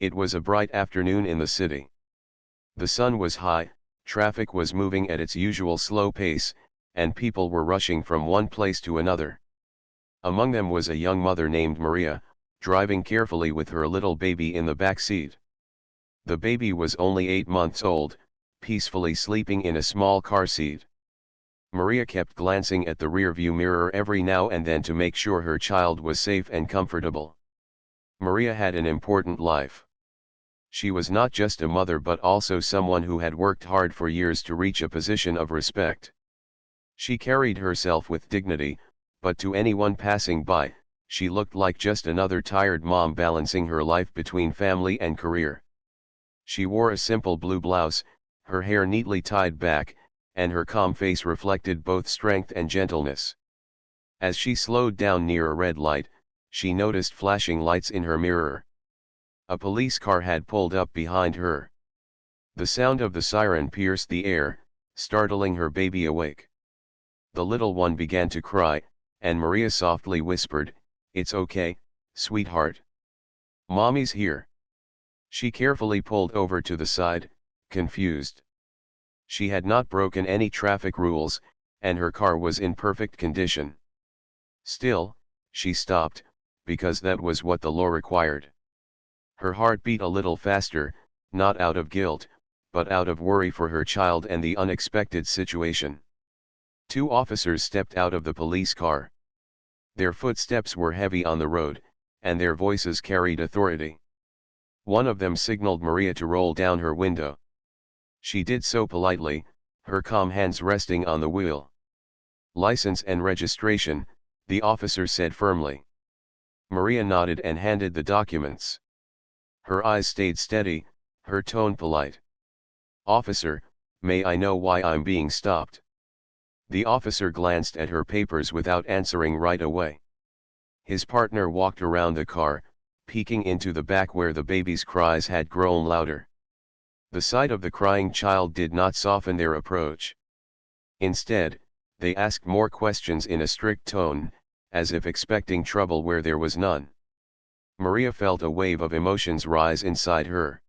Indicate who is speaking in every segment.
Speaker 1: It was a bright afternoon in the city. The sun was high, traffic was moving at its usual slow pace, and people were rushing from one place to another. Among them was a young mother named Maria, driving carefully with her little baby in the back seat. The baby was only 8 months old, peacefully sleeping in a small car seat. Maria kept glancing at the rearview mirror every now and then to make sure her child was safe and comfortable. Maria had an important life. She was not just a mother but also someone who had worked hard for years to reach a position of respect. She carried herself with dignity, but to anyone passing by, she looked like just another tired mom balancing her life between family and career. She wore a simple blue blouse, her hair neatly tied back, and her calm face reflected both strength and gentleness. As she slowed down near a red light, she noticed flashing lights in her mirror. A police car had pulled up behind her. The sound of the siren pierced the air, startling her baby awake. The little one began to cry, and Maria softly whispered, "It's okay, sweetheart. Mommy's here." She carefully pulled over to the side, confused. She had not broken any traffic rules, and her car was in perfect condition. Still, she stopped, because that was what the law required. Her heart beat a little faster, not out of guilt, but out of worry for her child and the unexpected situation. 2 officers stepped out of the police car. Their footsteps were heavy on the road, and their voices carried authority. One of them signaled Maria to roll down her window. She did so politely, her calm hands resting on the wheel. "License and registration," the officer said firmly. Maria nodded and handed the documents. Her eyes stayed steady, her tone polite. "Officer, may I know why I'm being stopped?" The officer glanced at her papers without answering right away. His partner walked around the car, peeking into the back where the baby's cries had grown louder. The sight of the crying child did not soften their approach. Instead, they asked more questions in a strict tone, as if expecting trouble where there was none. Maria felt a wave of emotions rise inside her.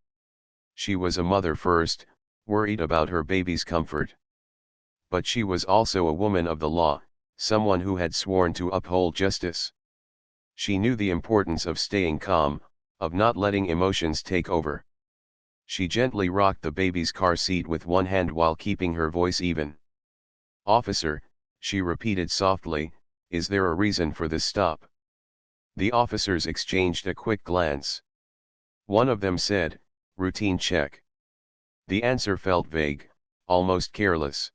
Speaker 1: She was a mother first, worried about her baby's comfort. But she was also a woman of the law, someone who had sworn to uphold justice. She knew the importance of staying calm, of not letting emotions take over. She gently rocked the baby's car seat with one hand while keeping her voice even. "Officer," she repeated softly, "is there a reason for this stop?" The officers exchanged a quick glance. One of them said, "Routine check." The answer felt vague, almost careless.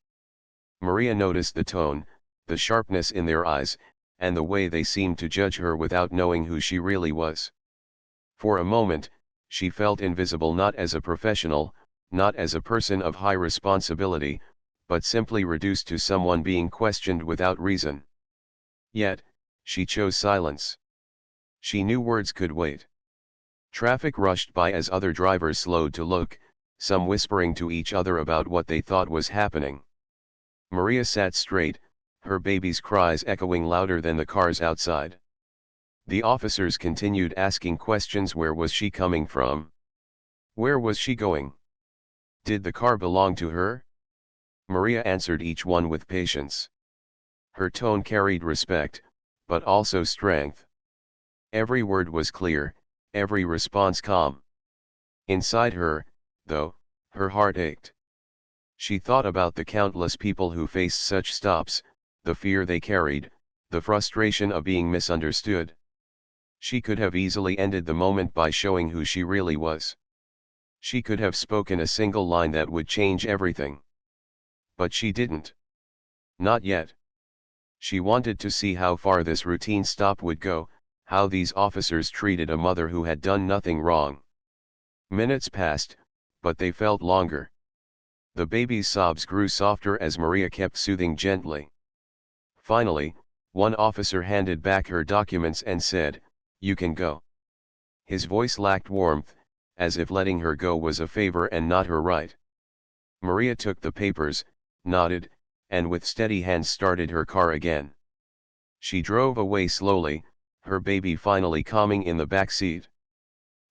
Speaker 1: Maria noticed the tone, the sharpness in their eyes, and the way they seemed to judge her without knowing who she really was. For a moment, she felt invisible, not as a professional, not as a person of high responsibility, but simply reduced to someone being questioned without reason. Yet, she chose silence. She knew words could wait. Traffic rushed by as other drivers slowed to look, some whispering to each other about what they thought was happening. Maria sat straight, her baby's cries echoing louder than the cars outside. The officers continued asking questions. Where was she coming from? Where was she going? Did the car belong to her? Maria answered each one with patience. Her tone carried respect, but also strength. Every word was clear, every response calm. Inside her, though, her heart ached. She thought about the countless people who faced such stops, the fear they carried, the frustration of being misunderstood. She could have easily ended the moment by showing who she really was. She could have spoken a single line that would change everything. But she didn't. Not yet. She wanted to see how far this routine stop would go, how these officers treated a mother who had done nothing wrong. Minutes passed, but they felt longer. The baby's sobs grew softer as Maria kept soothing gently. Finally, one officer handed back her documents and said, "You can go." His voice lacked warmth, as if letting her go was a favor and not her right. Maria took the papers, nodded, and with steady hands started her car again. She drove away slowly, her baby finally calming in the back seat.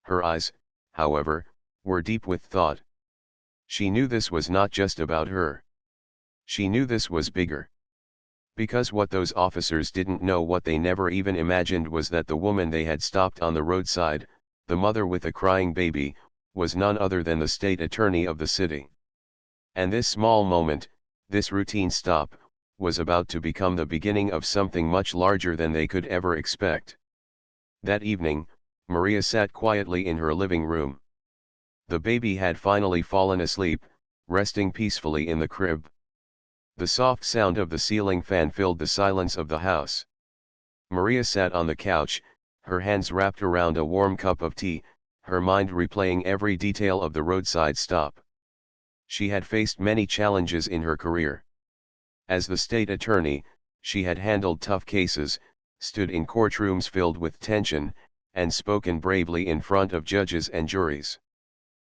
Speaker 1: Her eyes, however, were deep with thought. She knew this was not just about her. She knew this was bigger. Because what those officers didn't know, what they never even imagined, was that the woman they had stopped on the roadside, the mother with a crying baby, was none other than the state attorney of the city. And this small moment, this routine stop, was about to become the beginning of something much larger than they could ever expect. That evening, Maria sat quietly in her living room. The baby had finally fallen asleep, resting peacefully in the crib. The soft sound of the ceiling fan filled the silence of the house. Maria sat on the couch, her hands wrapped around a warm cup of tea, her mind replaying every detail of the roadside stop. She had faced many challenges in her career. As the state attorney, she had handled tough cases, stood in courtrooms filled with tension, and spoken bravely in front of judges and juries.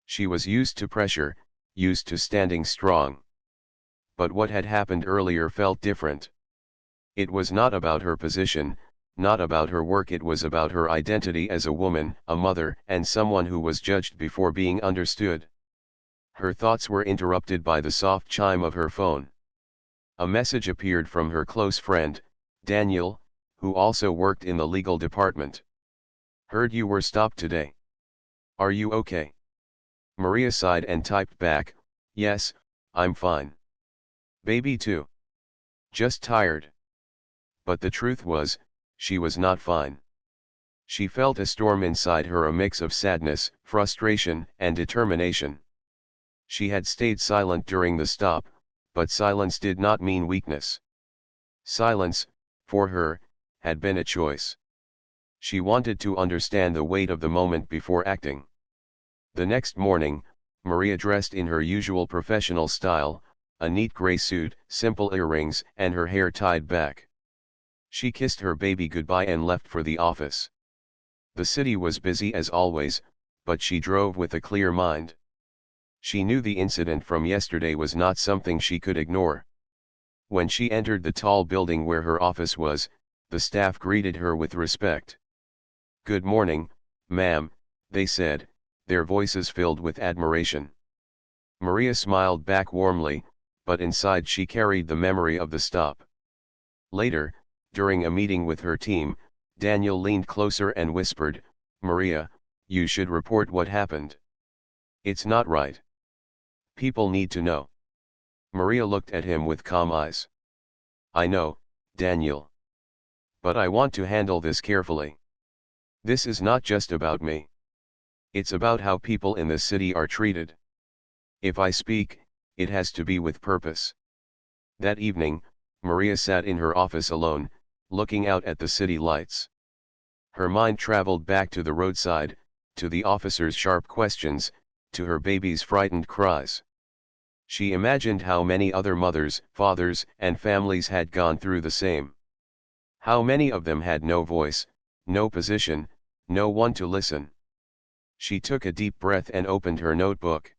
Speaker 1: She was used to pressure, used to standing strong. But what had happened earlier felt different. It was not about her position, not about her work, it was about her identity as a woman, a mother, and someone who was judged before being understood. Her thoughts were interrupted by the soft chime of her phone. A message appeared from her close friend, Daniel, who also worked in the legal department. "Heard you were stopped today. Are you okay?" Maria sighed and typed back, "Yes, I'm fine. Baby too. Just tired." But the truth was, she was not fine. She felt a storm inside her, a mix of sadness, frustration, and determination. She had stayed silent during the stop, but silence did not mean weakness. Silence, for her, had been a choice. She wanted to understand the weight of the moment before acting. The next morning, Maria dressed in her usual professional style, a neat gray suit, simple earrings, and her hair tied back. She kissed her baby goodbye and left for the office. The city was busy as always, but she drove with a clear mind. She knew the incident from yesterday was not something she could ignore. When she entered the tall building where her office was, the staff greeted her with respect. "Good morning, ma'am," they said, their voices filled with admiration. Maria smiled back warmly, but inside she carried the memory of the stop. Later, during a meeting with her team, Daniel leaned closer and whispered, "Maria, you should report what happened. It's not right. People need to know." Maria looked at him with calm eyes. "I know, Daniel. But I want to handle this carefully. This is not just about me. It's about how people in this city are treated. If I speak, it has to be with purpose." That evening, Maria sat in her office alone, looking out at the city lights. Her mind traveled back to the roadside, to the officers' sharp questions, to her baby's frightened cries. She imagined how many other mothers, fathers, and families had gone through the same. How many of them had no voice, no position, no one to listen. She took a deep breath and opened her notebook.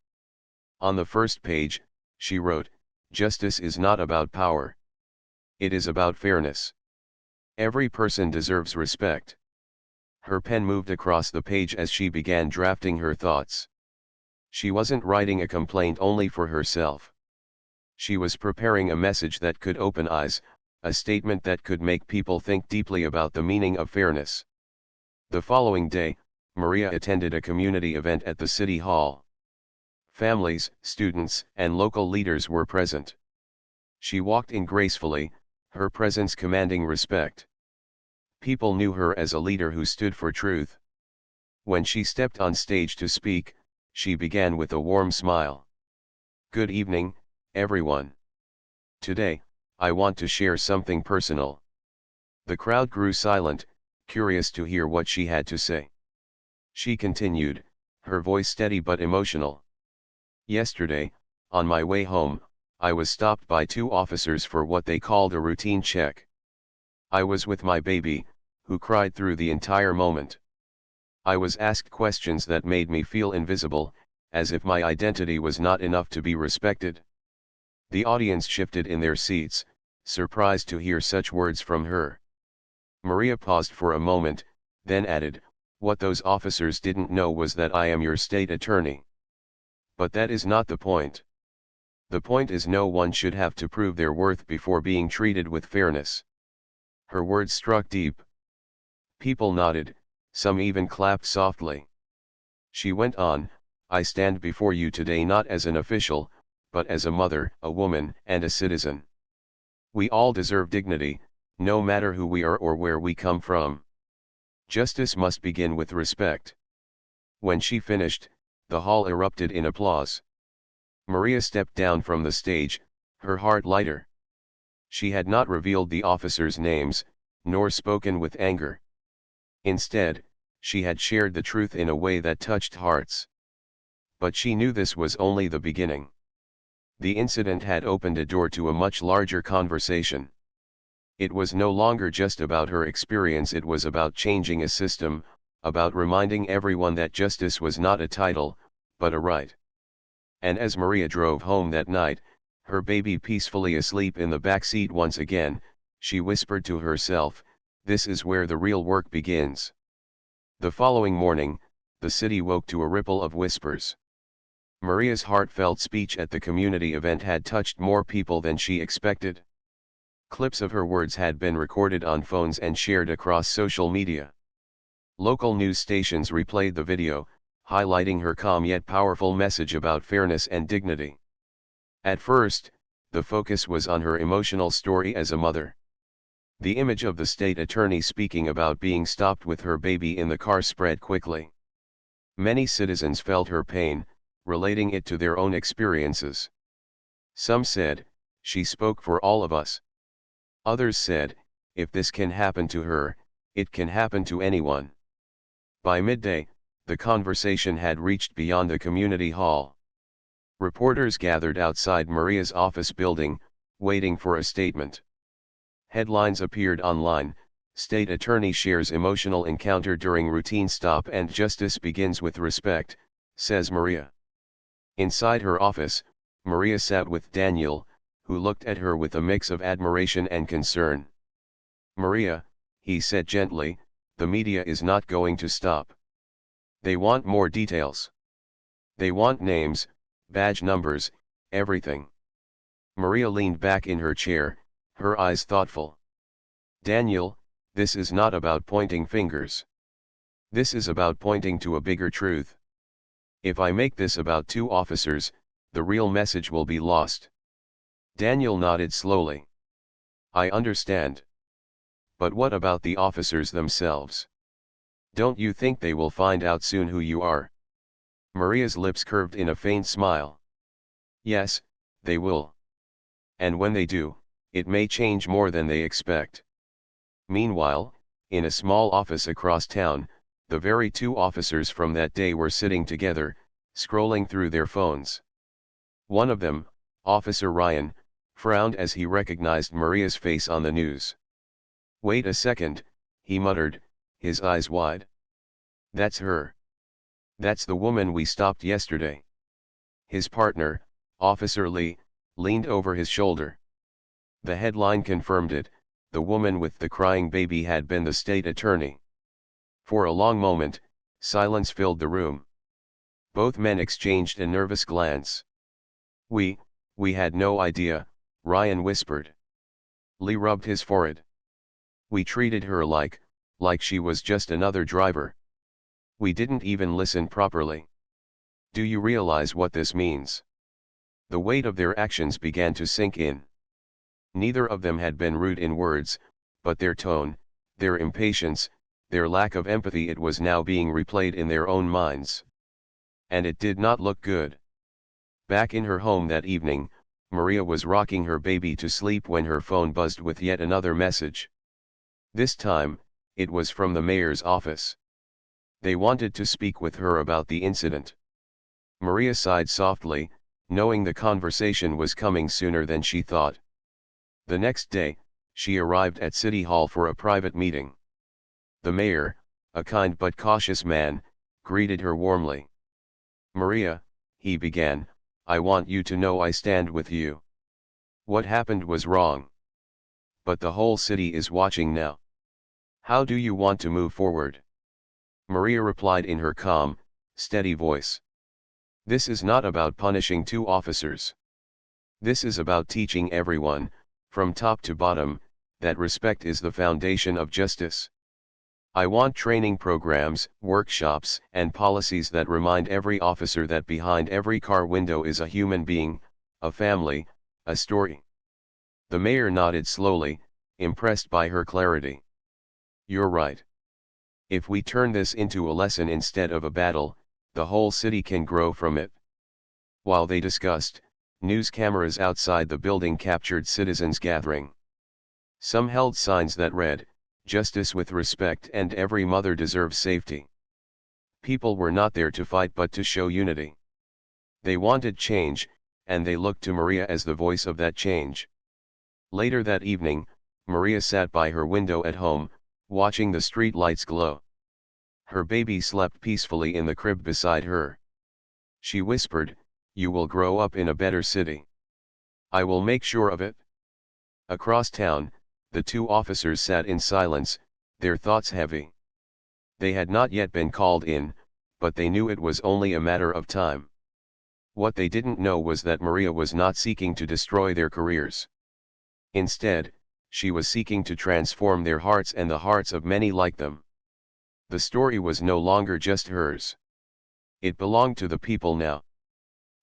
Speaker 1: On the first page, she wrote, "Justice is not about power. It is about fairness. Every person deserves respect." Her pen moved across the page as she began drafting her thoughts. She wasn't writing a complaint only for herself. She was preparing a message that could open eyes, a statement that could make people think deeply about the meaning of fairness. The following day, Maria attended a community event at the city hall. Families, students, and local leaders were present. She walked in gracefully, her presence commanding respect. People knew her as a leader who stood for truth. When she stepped on stage to speak, she began with a warm smile. "Good evening, everyone. Today, I want to share something personal." The crowd grew silent, curious to hear what she had to say. She continued, her voice steady but emotional. "Yesterday, on my way home, I was stopped by two officers for what they called a routine check. I was with my baby, who cried through the entire moment. I was asked questions that made me feel invisible, as if my identity was not enough to be respected." The audience shifted in their seats, surprised to hear such words from her. Maria paused for a moment, then added, What those officers didn't know was that I am your state attorney. But that is not the point. The point is no one should have to prove their worth before being treated with fairness. Her words struck deep. People nodded, some even clapped softly. She went on, I stand before you today not as an official, but as a mother, a woman, and a citizen. We all deserve dignity, no matter who we are or where we come from. Justice must begin with respect. When she finished, the hall erupted in applause. Maria stepped down from the stage, her heart lighter. She had not revealed the officers' names, nor spoken with anger. Instead, she had shared the truth in a way that touched hearts. But she knew this was only the beginning. The incident had opened a door to a much larger conversation. It was no longer just about her experience, it was about changing a system, about reminding everyone that justice was not a title, but a right. And as Maria drove home that night, her baby peacefully asleep in the back seat once again, she whispered to herself, this is where the real work begins. The following morning, the city woke to a ripple of whispers. Maria's heartfelt speech at the community event had touched more people than she expected. Clips of her words had been recorded on phones and shared across social media. Local news stations replayed the video, highlighting her calm yet powerful message about fairness and dignity. At first, the focus was on her emotional story as a mother. The image of the state attorney speaking about being stopped with her baby in the car spread quickly. Many citizens felt her pain, relating it to their own experiences. Some said, she spoke for all of us. Others said, if this can happen to her, it can happen to anyone. By midday, the conversation had reached beyond the community hall. Reporters gathered outside Maria's office building, waiting for a statement. Headlines appeared online, State Attorney shares emotional encounter during routine stop and justice begins with respect, says Maria. Inside her office, Maria sat with Daniel, who looked at her with a mix of admiration and concern. Maria, he said gently, the media is not going to stop. They want more details. They want names, badge numbers, everything. Maria leaned back in her chair, her eyes thoughtful. Daniel, this is not about pointing fingers. This is about pointing to a bigger truth. If I make this about two officers, the real message will be lost. Daniel nodded slowly. I understand. But what about the officers themselves? Don't you think they will find out soon who you are? Maria's lips curved in a faint smile. Yes, they will. And when they do, it may change more than they expect. Meanwhile, in a small office across town, the very two officers from that day were sitting together, scrolling through their phones. One of them, Officer Ryan, frowned as he recognized Maria's face on the news. Wait a second, he muttered, his eyes wide. That's her. That's the woman we stopped yesterday. His partner, Officer Lee, leaned over his shoulder. The headline confirmed it, the woman with the crying baby had been the state attorney. For a long moment, silence filled the room. Both men exchanged a nervous glance. We had no idea, Ryan whispered. Lee rubbed his forehead. We treated her like she was just another driver. We didn't even listen properly. Do you realize what this means? The weight of their actions began to sink in. Neither of them had been rude in words, but their tone, their impatience, their lack of empathy, it was now being replayed in their own minds. And it did not look good. Back in her home that evening, Maria was rocking her baby to sleep when her phone buzzed with yet another message. This time, it was from the mayor's office. They wanted to speak with her about the incident. Maria sighed softly, knowing the conversation was coming sooner than she thought. The next day, she arrived at City Hall for a private meeting. The mayor, a kind but cautious man, greeted her warmly. Maria, he began, I want you to know I stand with you. What happened was wrong. But the whole city is watching now. How do you want to move forward? Maria replied in her calm, steady voice. This is not about punishing two officers. This is about teaching everyone, from top to bottom, that respect is the foundation of justice. I want training programs, workshops, and policies that remind every officer that behind every car window is a human being, a family, a story. The mayor nodded slowly, impressed by her clarity. You're right. If we turn this into a lesson instead of a battle, the whole city can grow from it. While they discussed, news cameras outside the building captured citizens gathering. Some held signs that read, "Justice with respect and every mother deserves safety." People were not there to fight but to show unity. They wanted change, and they looked to Maria as the voice of that change. Later that evening, Maria sat by her window at home, watching the street lights glow. Her baby slept peacefully in the crib beside her. She whispered, "You will grow up in a better city. I will make sure of it." Across town, the two officers sat in silence, their thoughts heavy. They had not yet been called in, but they knew it was only a matter of time. What they didn't know was that Maria was not seeking to destroy their careers. Instead, she was seeking to transform their hearts and the hearts of many like them. The story was no longer just hers. It belonged to the people now.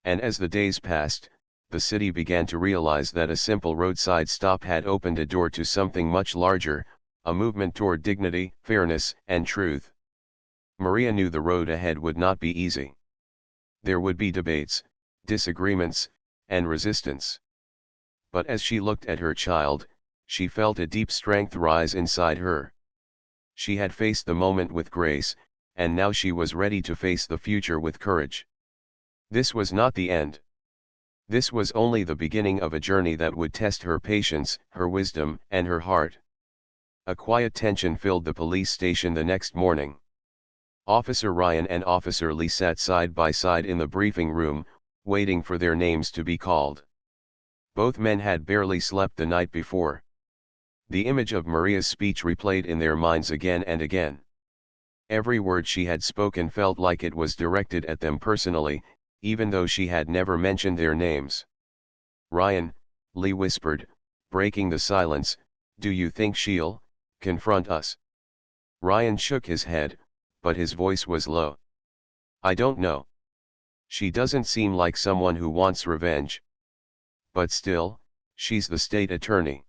Speaker 1: And as the days passed, the city began to realize that a simple roadside stop had opened a door to something much larger, a movement toward dignity, fairness, and truth. Maria knew the road ahead would not be easy. There would be debates, disagreements, and resistance. But as she looked at her child, she felt a deep strength rise inside her. She had faced the moment with grace, and now she was ready to face the future with courage. This was not the end. This was only the beginning of a journey that would test her patience, her wisdom, and her heart. A quiet tension filled the police station the next morning. Officer Ryan and Officer Lee sat side by side in the briefing room, waiting for their names to be called. Both men had barely slept the night before. The image of Maria's speech replayed in their minds again and again. Every word she had spoken felt like it was directed at them personally, even though she had never mentioned their names. "Ryan," Lee whispered, breaking the silence, "do you think she'll confront us?" Ryan shook his head, but his voice was low. "I don't know. She doesn't seem like someone who wants revenge. But still, she's the state attorney.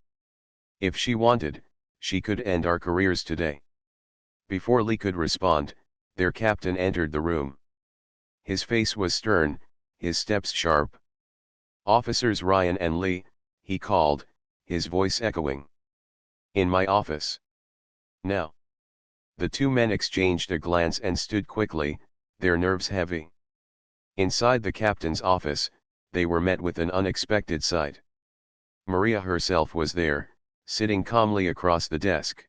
Speaker 1: If she wanted, she could end our careers today." Before Lee could respond, their captain entered the room. His face was stern, his steps sharp. "Officers Ryan and Lee," he called, his voice echoing. "In my office. Now." The two men exchanged a glance and stood quickly, their nerves heavy. Inside the captain's office, they were met with an unexpected sight. Maria herself was there, sitting calmly across the desk.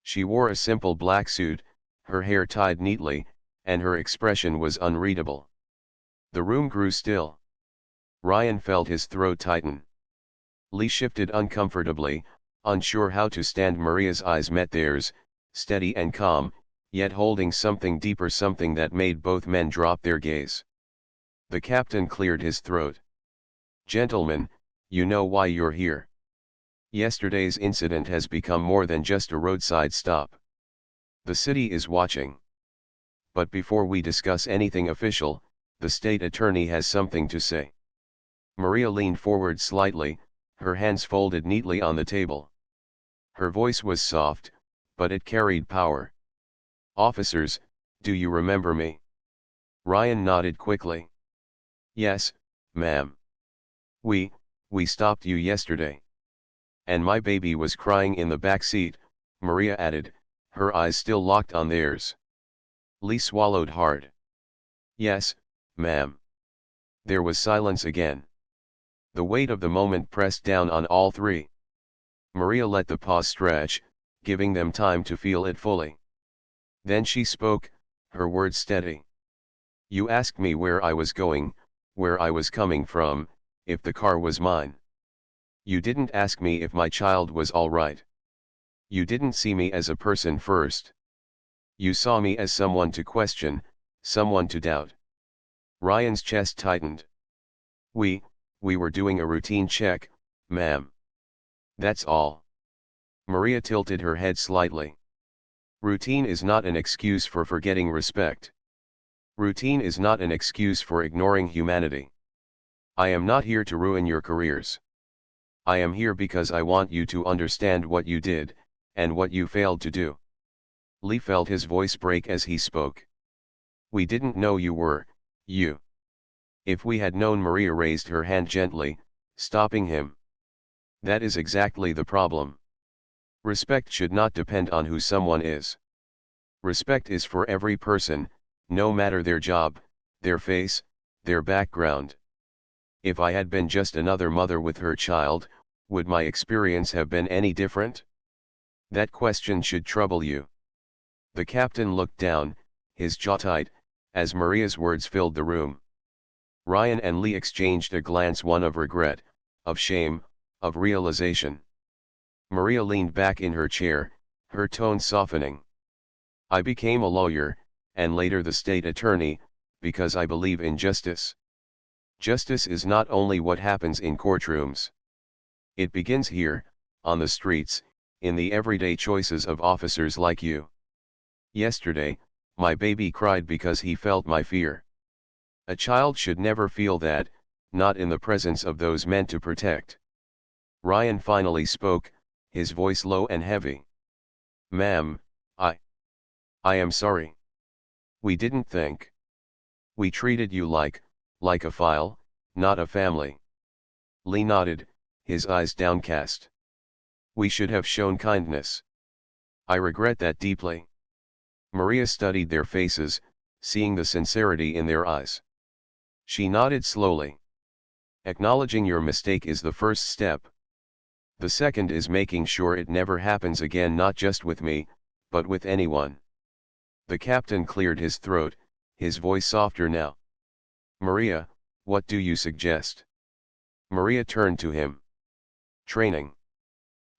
Speaker 1: She wore a simple black suit, her hair tied neatly, and her expression was unreadable. The room grew still. Ryan felt his throat tighten. Lee shifted uncomfortably, unsure how to stand. Maria's eyes met theirs, steady and calm, yet holding something deeper, something that made both men drop their gaze. The captain cleared his throat. "Gentlemen, you know why you're here. Yesterday's incident has become more than just a roadside stop. The city is watching. But before we discuss anything official, the state attorney has something to say." Maria leaned forward slightly, her hands folded neatly on the table. Her voice was soft, but it carried power. "Officers, do you remember me?" Ryan nodded quickly. "Yes, ma'am. We stopped you yesterday. And my baby was crying in the back seat," Maria added, her eyes still locked on theirs. Lee swallowed hard. "Yes, ma'am." There was silence again. The weight of the moment pressed down on all three. Maria let the pause stretch, giving them time to feel it fully. Then she spoke, her words steady. "You asked me where I was going, where I was coming from, if the car was mine. You didn't ask me if my child was all right. You didn't see me as a person first. You saw me as someone to question, someone to doubt. Ryan's chest tightened. We were doing a routine check, ma'am. That's all. Maria tilted her head slightly. Routine is not an excuse for forgetting respect. Routine is not an excuse for ignoring humanity. I am not here to ruin your careers. I am here because I want you to understand what you did, and what you failed to do. Lee felt his voice break as he spoke. We didn't know you were, you. If we had known. Maria raised her hand gently, stopping him. That is exactly the problem. Respect should not depend on who someone is. Respect is for every person, no matter their job, their face, their background. If I had been just another mother with her child, would my experience have been any different? That question should trouble you. The captain looked down, his jaw tight, as Maria's words filled the room. Ryan and Lee exchanged a glance, one of regret, of shame, of realization. Maria leaned back in her chair, her tone softening. I became a lawyer, and later the state attorney, because I believe in justice. Justice is not only what happens in courtrooms. It begins here, on the streets, in the everyday choices of officers like you. Yesterday, my baby cried because he felt my fear. A child should never feel that, not in the presence of those meant to protect. Ryan finally spoke, his voice low and heavy. Ma'am, I am sorry. We didn't think. We treated you like a file, not a family. Lee nodded, his eyes downcast. We should have shown kindness. I regret that deeply. Maria studied their faces, seeing the sincerity in their eyes. She nodded slowly. Acknowledging your mistake is the first step. The second is making sure it never happens again, not just with me, but with anyone. The captain cleared his throat, his voice softer now. Maria, what do you suggest? Maria turned to him. Training.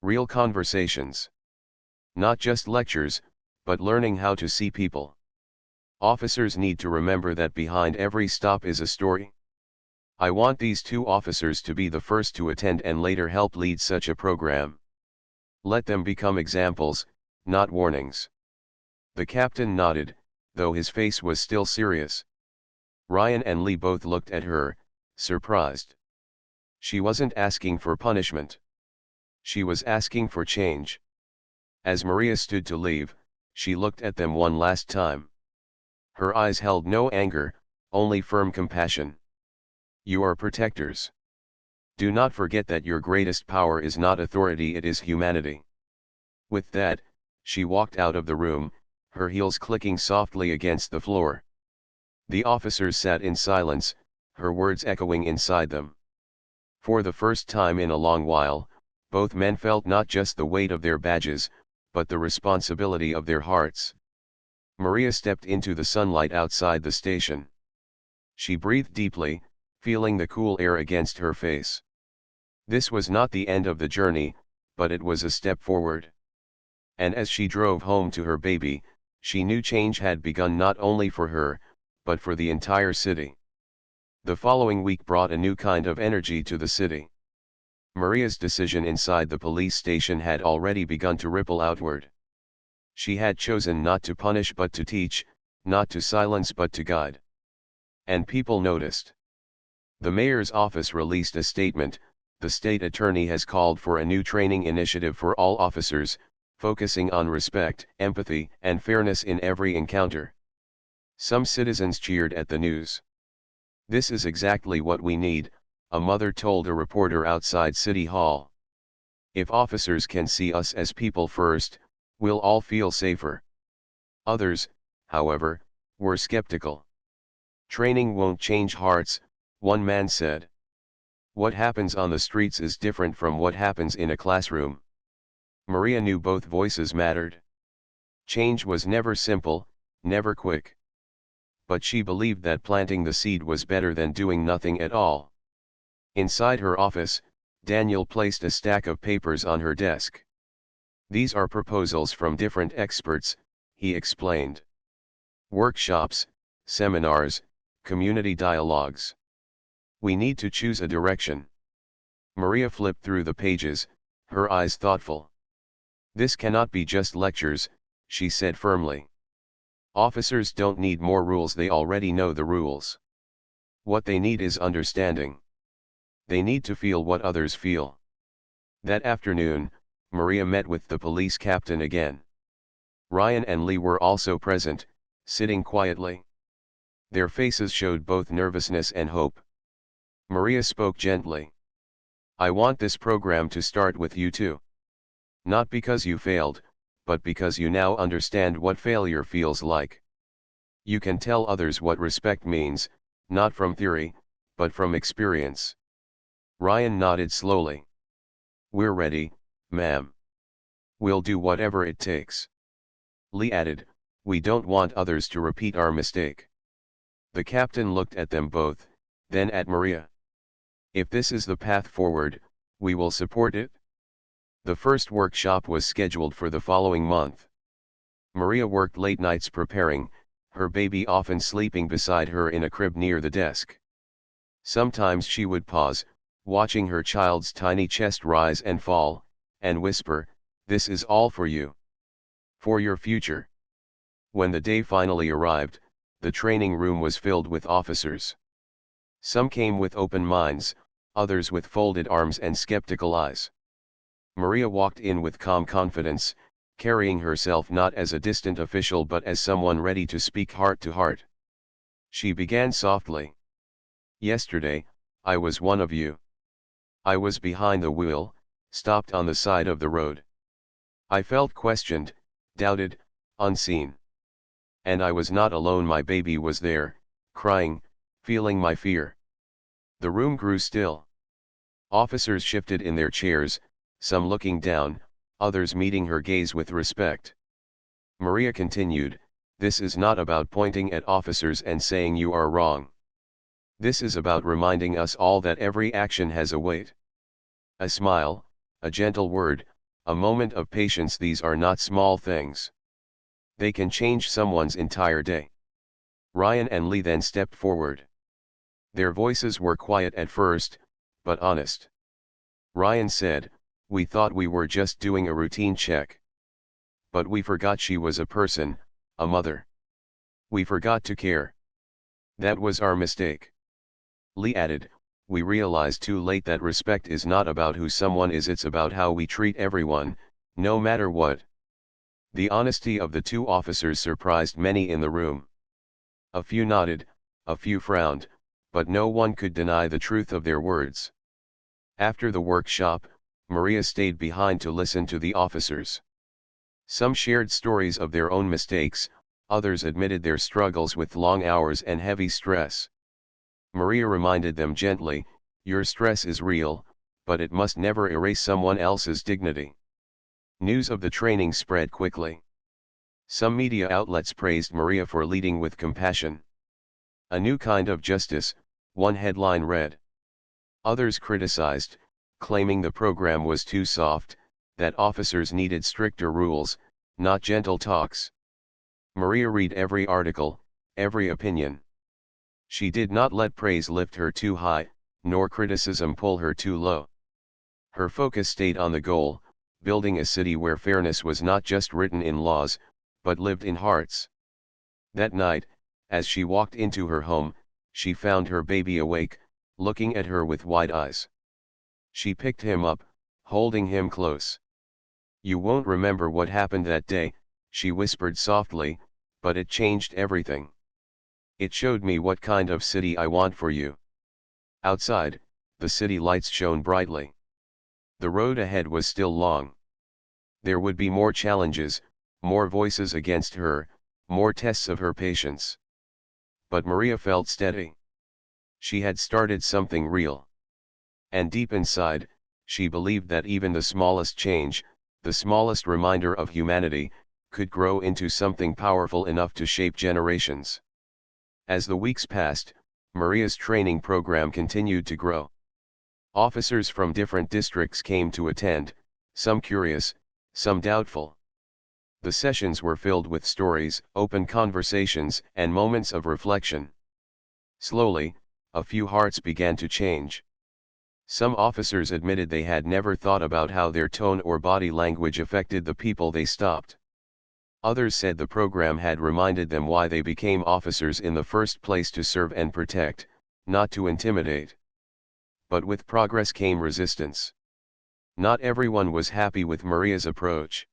Speaker 1: Real conversations. Not just lectures, but learning how to see people. Officers need to remember that behind every stop is a story. I want these two officers to be the first to attend and later help lead such a program. Let them become examples, not warnings. The captain nodded, though his face was still serious. Ryan and Lee both looked at her, surprised. She wasn't asking for punishment. She was asking for change. As Maria stood to leave, she looked at them one last time. Her eyes held no anger, only firm compassion. You are protectors. Do not forget that your greatest power is not authority, it is humanity. With that, she walked out of the room, her heels clicking softly against the floor. The officers sat in silence, her words echoing inside them. For the first time in a long while, both men felt not just the weight of their badges, but the responsibility of their hearts. Maria stepped into the sunlight outside the station. She breathed deeply, feeling the cool air against her face. This was not the end of the journey, but it was a step forward. And as she drove home to her baby, she knew change had begun, not only for her, but for the entire city. The following week brought a new kind of energy to the city. Maria's decision inside the police station had already begun to ripple outward. She had chosen not to punish but to teach, not to silence but to guide. And people noticed. The mayor's office released a statement. The state attorney has called for a new training initiative for all officers, focusing on respect, empathy, and fairness in every encounter. Some citizens cheered at the news. This is exactly what we need, a mother told a reporter outside City Hall. If officers can see us as people first, we'll all feel safer. Others, however, were skeptical. Training won't change hearts, one man said. What happens on the streets is different from what happens in a classroom. Maria knew both voices mattered. Change was never simple, never quick. But she believed that planting the seed was better than doing nothing at all. Inside her office, Daniel placed a stack of papers on her desk. These are proposals from different experts, he explained. Workshops, seminars, community dialogues. We need to choose a direction. Maria flipped through the pages, her eyes thoughtful. This cannot be just lectures, she said firmly. Officers don't need more rules, they already know the rules. What they need is understanding. They need to feel what others feel. That afternoon, Maria met with the police captain again. Ryan and Lee were also present, sitting quietly. Their faces showed both nervousness and hope. Maria spoke gently. I want this program to start with you too. Not because you failed, but because you now understand what failure feels like. You can tell others what respect means, not from theory, but from experience. Ryan nodded slowly. We're ready, ma'am. We'll do whatever it takes. Lee added, we don't want others to repeat our mistake. The captain looked at them both, then at Maria. If this is the path forward, we will support it. The first workshop was scheduled for the following month. Maria worked late nights preparing, her baby often sleeping beside her in a crib near the desk. Sometimes she would pause, watching her child's tiny chest rise and fall, and whisper, this is all for you. For your future. When the day finally arrived, the training room was filled with officers. Some came with open minds, others with folded arms and skeptical eyes. Maria walked in with calm confidence, carrying herself not as a distant official but as someone ready to speak heart to heart. She began softly. Yesterday, I was one of you. I was behind the wheel, stopped on the side of the road. I felt questioned, doubted, unseen. And I was not alone, my baby was there, crying, feeling my fear. The room grew still. Officers shifted in their chairs, some looking down, others meeting her gaze with respect. Maria continued, this is not about pointing at officers and saying you are wrong. This is about reminding us all that every action has a weight. A smile, a gentle word, a moment of patience, these are not small things. They can change someone's entire day. Ryan and Lee then stepped forward. Their voices were quiet at first, but honest. Ryan said, we thought we were just doing a routine check. But we forgot she was a person, a mother. We forgot to care. That was our mistake. Lee added, we realized too late that respect is not about who someone is, it's about how we treat everyone, no matter what. The honesty of the two officers surprised many in the room. A few nodded, a few frowned, but no one could deny the truth of their words. After the workshop, Maria stayed behind to listen to the officers. Some shared stories of their own mistakes, others admitted their struggles with long hours and heavy stress. Maria reminded them gently, your stress is real, but it must never erase someone else's dignity. News of the training spread quickly. Some media outlets praised Maria for leading with compassion. A new kind of justice, one headline read. Others criticized, claiming the program was too soft, that officers needed stricter rules, not gentle talks. Maria read every article, every opinion. She did not let praise lift her too high, nor criticism pull her too low. Her focus stayed on the goal, building a city where fairness was not just written in laws, but lived in hearts. That night, as she walked into her home, she found her baby awake, looking at her with wide eyes. She picked him up, holding him close. You won't remember what happened that day, she whispered softly, but it changed everything. It showed me what kind of city I want for you. Outside, the city lights shone brightly. The road ahead was still long. There would be more challenges, more voices against her, more tests of her patience. But Maria felt steady. She had started something real. And deep inside, she believed that even the smallest change, the smallest reminder of humanity, could grow into something powerful enough to shape generations. As the weeks passed, Maria's training program continued to grow. Officers from different districts came to attend, some curious, some doubtful. The sessions were filled with stories, open conversations, and moments of reflection. Slowly, a few hearts began to change. Some officers admitted they had never thought about how their tone or body language affected the people they stopped. Others said the program had reminded them why they became officers in the first place, to serve and protect, not to intimidate. But with progress came resistance. Not everyone was happy with Maria's approach.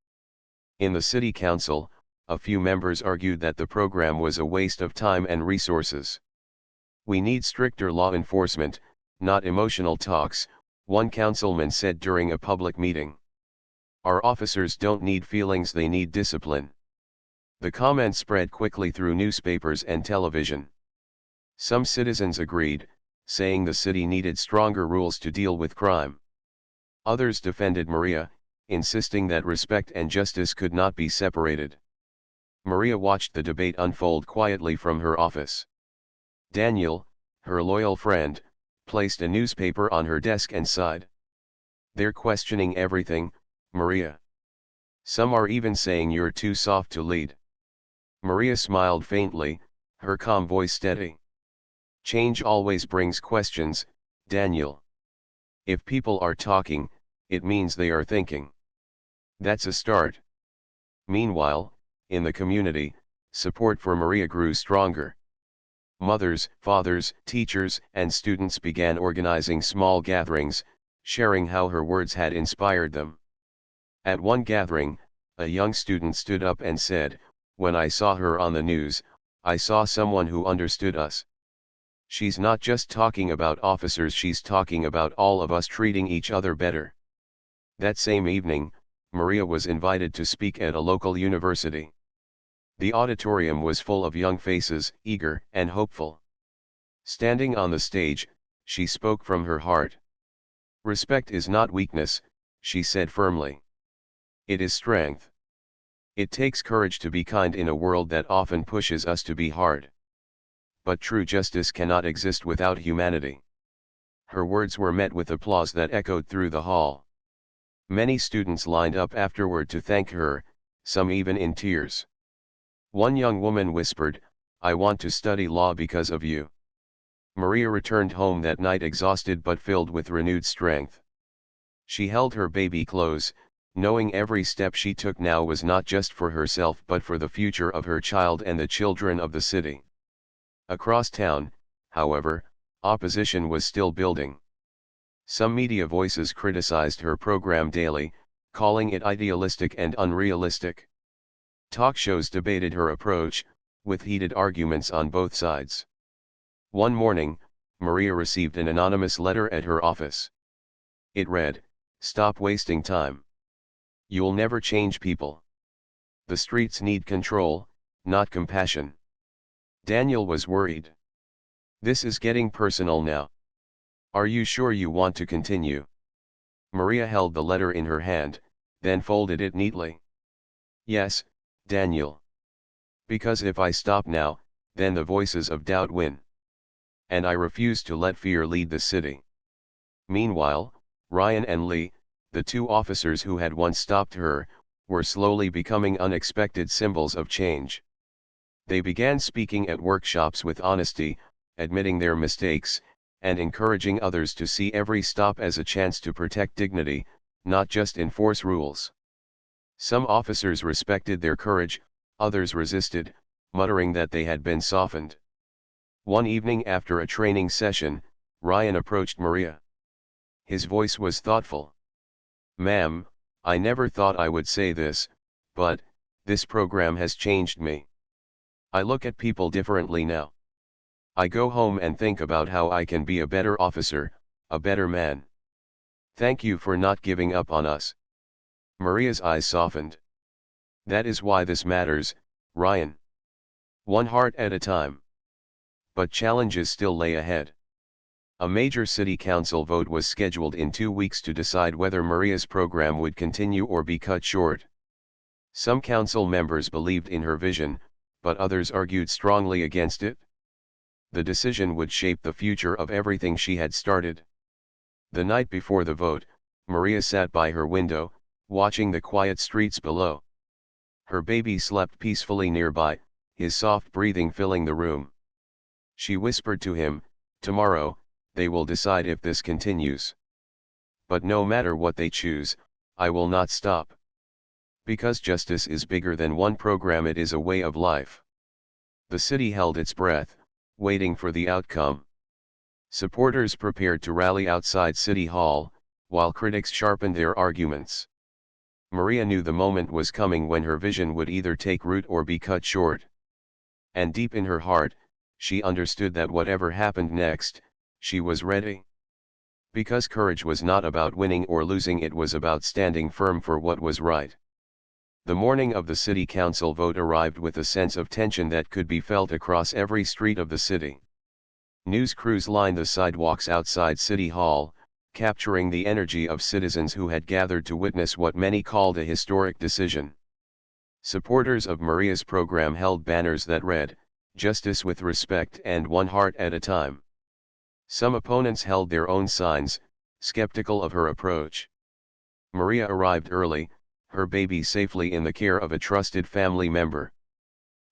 Speaker 1: In the city council, a few members argued that the program was a waste of time and resources. "We need stricter law enforcement, not emotional talks," one councilman said during a public meeting. "Our officers don't need feelings, they need discipline." The comment spread quickly through newspapers and television. Some citizens agreed, saying the city needed stronger rules to deal with crime. Others defended Maria, insisting that respect and justice could not be separated. Maria watched the debate unfold quietly from her office. Daniel, her loyal friend, placed a newspaper on her desk and sighed. "They're questioning everything, Maria. Some are even saying you're too soft to lead." Maria smiled faintly, her calm voice steady. "Change always brings questions, Daniel. If people are talking, it means they are thinking. That's a start." Meanwhile, in the community, support for Maria grew stronger. Mothers, fathers, teachers, and students began organizing small gatherings, sharing how her words had inspired them. At one gathering, a young student stood up and said, "When I saw her on the news, I saw someone who understood us. She's not just talking about officers, she's talking about all of us treating each other better." That same evening, Maria was invited to speak at a local university. The auditorium was full of young faces, eager and hopeful. Standing on the stage, she spoke from her heart. "Respect is not weakness," she said firmly. "It is strength. It takes courage to be kind in a world that often pushes us to be hard. But true justice cannot exist without humanity." Her words were met with applause that echoed through the hall. Many students lined up afterward to thank her, some even in tears. One young woman whispered, "I want to study law because of you." Maria returned home that night exhausted but filled with renewed strength. She held her baby close, knowing every step she took now was not just for herself but for the future of her child and the children of the city. Across town, however, opposition was still building. Some media voices criticized her program daily, calling it idealistic and unrealistic. Talk shows debated her approach, with heated arguments on both sides. One morning, Maria received an anonymous letter at her office. It read, "Stop wasting time. You'll never change people. The streets need control, not compassion." Daniel was worried. "This is getting personal now. Are you sure you want to continue?" Maria held the letter in her hand, then folded it neatly. "Yes, Daniel. Because if I stop now, then the voices of doubt win. And I refuse to let fear lead the city." Meanwhile, Ryan and Lee, the two officers who had once stopped her, were slowly becoming unexpected symbols of change. They began speaking at workshops with honesty, admitting their mistakes, and encouraging others to see every stop as a chance to protect dignity, not just enforce rules. Some officers respected their courage, others resisted, muttering that they had been softened. One evening after a training session, Ryan approached Maria. His voice was thoughtful. "Ma'am, I never thought I would say this, but this program has changed me. I look at people differently now. I go home and think about how I can be a better officer, a better man. Thank you for not giving up on us." Maria's eyes softened. "That is why this matters, Ryan. One heart at a time." But challenges still lay ahead. A major city council vote was scheduled in 2 weeks to decide whether Maria's program would continue or be cut short. Some council members believed in her vision, but others argued strongly against it. The decision would shape the future of everything she had started. The night before the vote, Maria sat by her window, watching the quiet streets below. Her baby slept peacefully nearby, his soft breathing filling the room. She whispered to him, "Tomorrow, they will decide if this continues. But no matter what they choose, I will not stop. Because justice is bigger than one program, it is a way of life." The city held its breath, waiting for the outcome. Supporters prepared to rally outside City Hall, while critics sharpened their arguments. Maria knew the moment was coming when her vision would either take root or be cut short. And deep in her heart, she understood that whatever happened next, she was ready. Because courage was not about winning or losing, it was about standing firm for what was right. The morning of the city council vote arrived with a sense of tension that could be felt across every street of the city. News crews lined the sidewalks outside City Hall, capturing the energy of citizens who had gathered to witness what many called a historic decision. Supporters of Maria's program held banners that read, "Justice with respect and one heart at a time." Some opponents held their own signs, skeptical of her approach. Maria arrived early, her baby safely in the care of a trusted family member.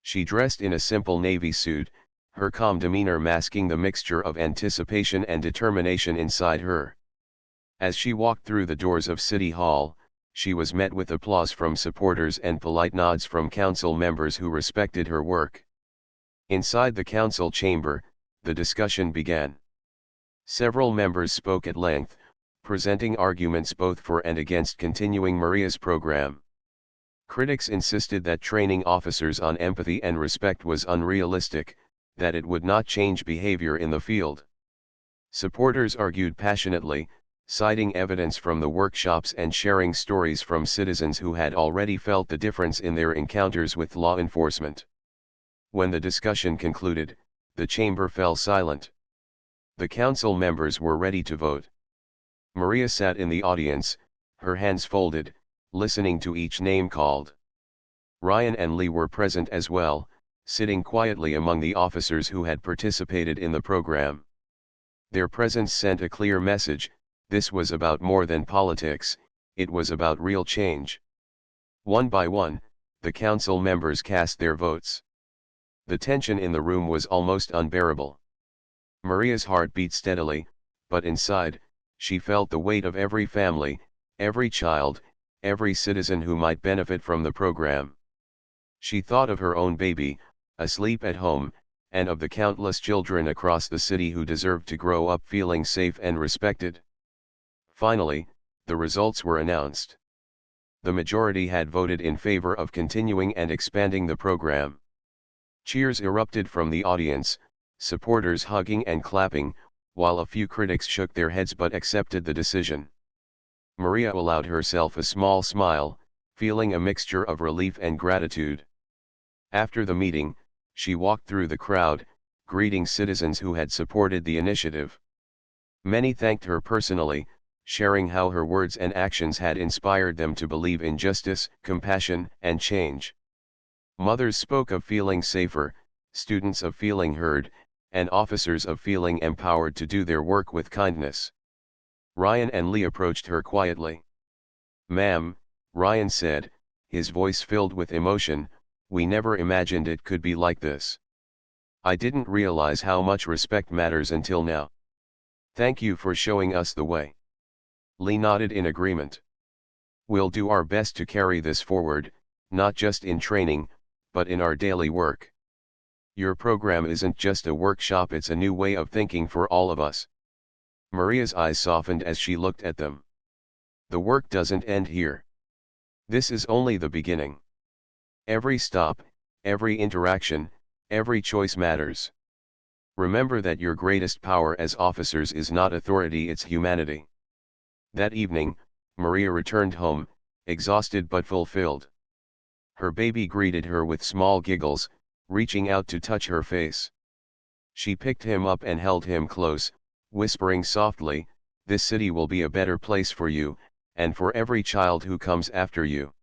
Speaker 1: She dressed in a simple navy suit, her calm demeanor masking the mixture of anticipation and determination inside her. As she walked through the doors of City Hall, she was met with applause from supporters and polite nods from council members who respected her work. Inside the council chamber, the discussion began. Several members spoke at length, presenting arguments both for and against continuing Maria's program. Critics insisted that training officers on empathy and respect was unrealistic, that it would not change behavior in the field. Supporters argued passionately, citing evidence from the workshops and sharing stories from citizens who had already felt the difference in their encounters with law enforcement. When the discussion concluded, the chamber fell silent. The council members were ready to vote. Maria sat in the audience, her hands folded, listening to each name called. Ryan and Lee were present as well, sitting quietly among the officers who had participated in the program. Their presence sent a clear message: this was about more than politics, it was about real change. One by one, the council members cast their votes. The tension in the room was almost unbearable. Maria's heart beat steadily, but inside, she felt the weight of every family, every child, every citizen who might benefit from the program. She thought of her own baby, asleep at home, and of the countless children across the city who deserved to grow up feeling safe and respected. Finally, the results were announced. The majority had voted in favor of continuing and expanding the program. Cheers erupted from the audience, supporters hugging and clapping, while a few critics shook their heads but accepted the decision. Maria allowed herself a small smile, feeling a mixture of relief and gratitude. After the meeting, she walked through the crowd, greeting citizens who had supported the initiative. Many thanked her personally, sharing how her words and actions had inspired them to believe in justice, compassion, and change. Mothers spoke of feeling safer, students of feeling heard, and officers of feeling empowered to do their work with kindness. Ryan and Lee approached her quietly. "Ma'am," Ryan said, his voice filled with emotion, "we never imagined it could be like this. I didn't realize how much respect matters until now. Thank you for showing us the way." Lee nodded in agreement. "We'll do our best to carry this forward, not just in training, but in our daily work. Your program isn't just a workshop, it's a new way of thinking for all of us." Maria's eyes softened as she looked at them. The work doesn't end here. This is only the beginning. Every stop, every interaction, every choice matters. Remember that your greatest power as officers is not authority, it's humanity. That evening, Maria returned home, exhausted but fulfilled. Her baby greeted her with small giggles, reaching out to touch her face. She picked him up and held him close, whispering softly, "This city will be a better place for you, and for every child who comes after you."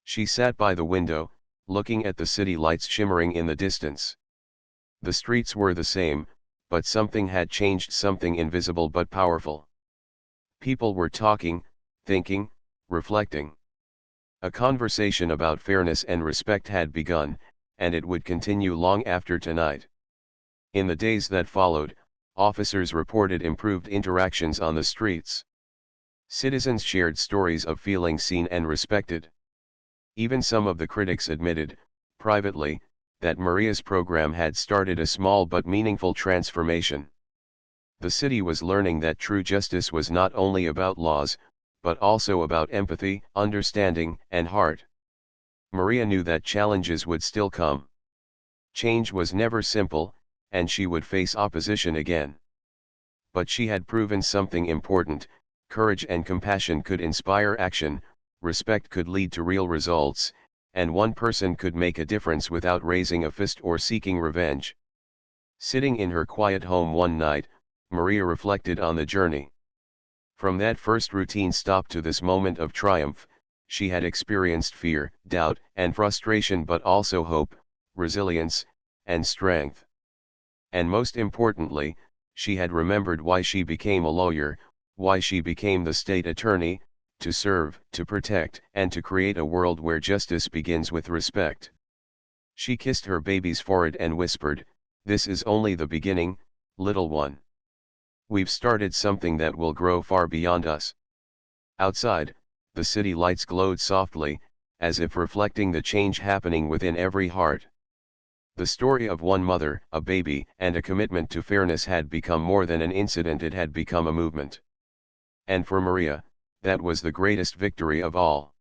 Speaker 1: She sat by the window, looking at the city lights shimmering in the distance. The streets were the same, but something had changed, something invisible but powerful. People were talking, thinking, reflecting. A conversation about fairness and respect had begun, and it would continue long after tonight. In the days that followed, officers reported improved interactions on the streets. Citizens shared stories of feeling seen and respected. Even some of the critics admitted, privately, that Maria's program had started a small but meaningful transformation. The city was learning that true justice was not only about laws, but also about empathy, understanding, and heart. Maria knew that challenges would still come. Change was never simple, and she would face opposition again. But she had proven something important: courage and compassion could inspire action, respect could lead to real results, and one person could make a difference without raising a fist or seeking revenge. Sitting in her quiet home one night, Maria reflected on the journey. From that first routine stop to this moment of triumph, she had experienced fear, doubt, and frustration, but also hope, resilience, and strength. And most importantly, she had remembered why she became a lawyer, why she became the state attorney: to serve, to protect, and to create a world where justice begins with respect. She kissed her baby's forehead and whispered, "This is only the beginning, little one. We've started something that will grow far beyond us." Outside, the city lights glowed softly, as if reflecting the change happening within every heart. The story of one mother, a baby, and a commitment to fairness had become more than an incident, it had become a movement. And for Maria, that was the greatest victory of all.